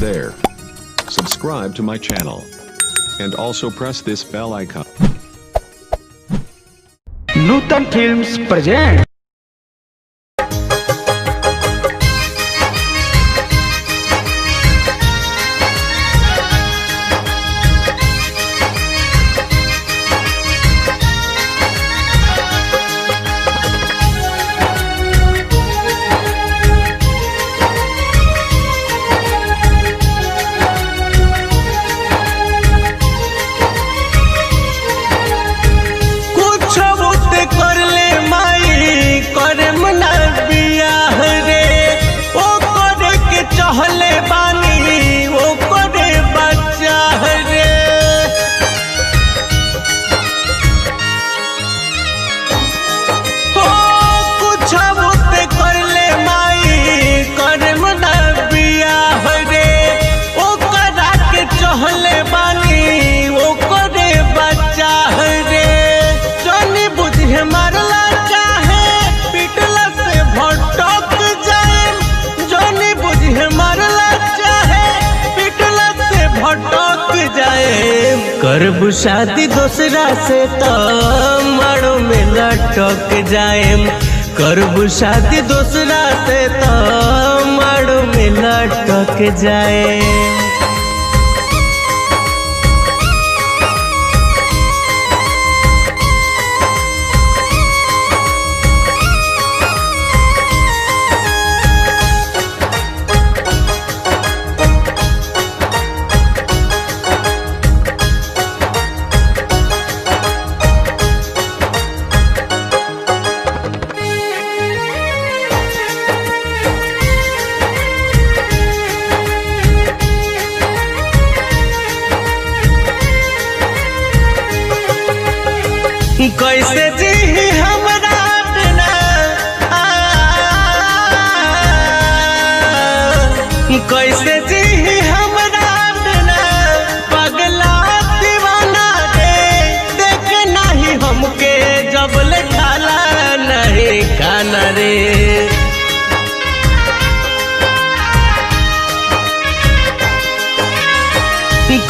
there. Subscribe to my channel. And also press this bell icon. Nutan films present करबू शादी दूसरा से तो मारो में लटक जाएम। करबू शादी दूसरा से तो मारो में लटक जाएम। कैसे जी हमरा बिना कैसे जी हमरा बिना पगला दीवाना रे। देख नहीं हमके जब ले खाला नहीं खाना रे।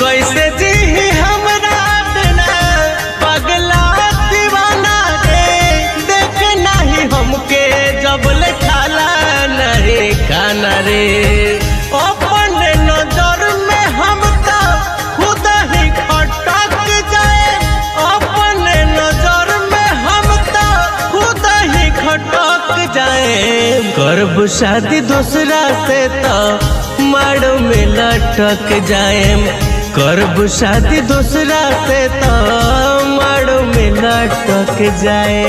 कैसे जी हमरा बिना पगला हमके जब ले खाला नहीं खाना रे। अपने नजर में हम तो खुद ही खटक जाए। अपने नजर में हम तो खुद ही खटक जाए। करबू शादी दूसरा से तो मारो में लटक जाए। करबू शादी दूसरा से तो मारो में लटक जाए।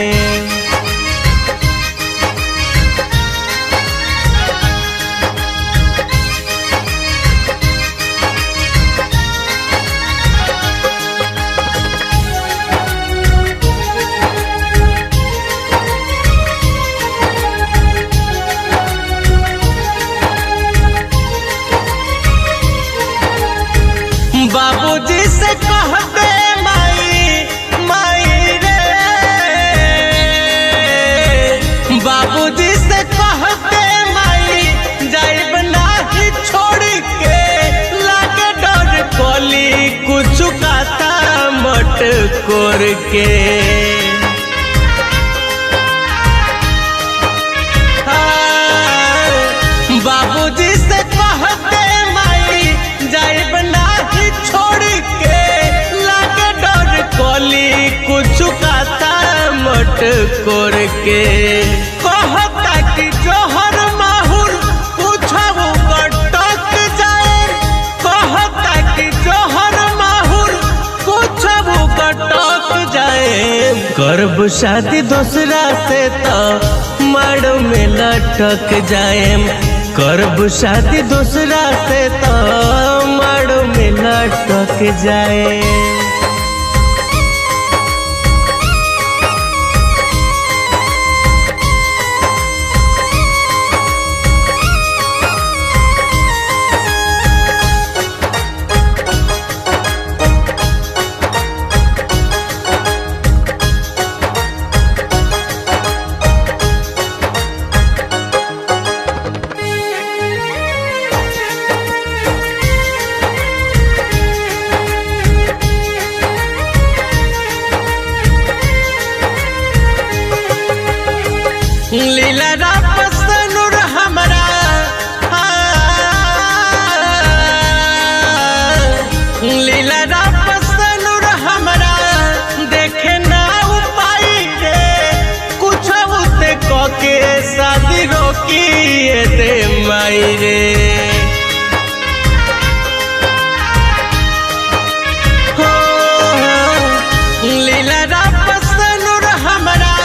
बाबूजी से कहते माई माई रे। बाबूजी से कहते माई जाइब नाही छोड़ के। लागे डर कोली कुछ काता मट कोर के। बाबूजी से कहते माई जाइब नाही छोड़ के। लागे डर कोली कुछ काता मट कोर के। कहता कि जोहर माहुर कुछ कटक जाए। कहता कि जोहर माहुर कुछ कटक जाए। करबू शादी दूसरा से तो मारो में लटक जाए। करबू शादी दूसरा से तो मारो में लटक जाए। माई रे। लीला पसंद हमरा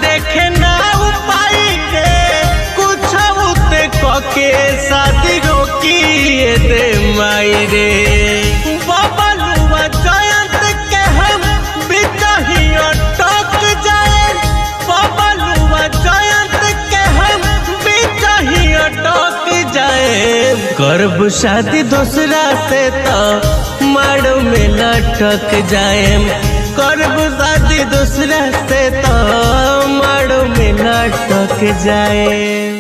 देखे ना उपाय रे, कुछ उते कके शादी रोकिए दे माई रे। बबलुआ जयंत के हम बिचही अटक जाए, बबलुआ जयंत के हम बिचही अटक जाए। करब शादी दूसरा से तो मारो में लटक जाए, करब शादी दूसरा से तो मारो में लटक जाए।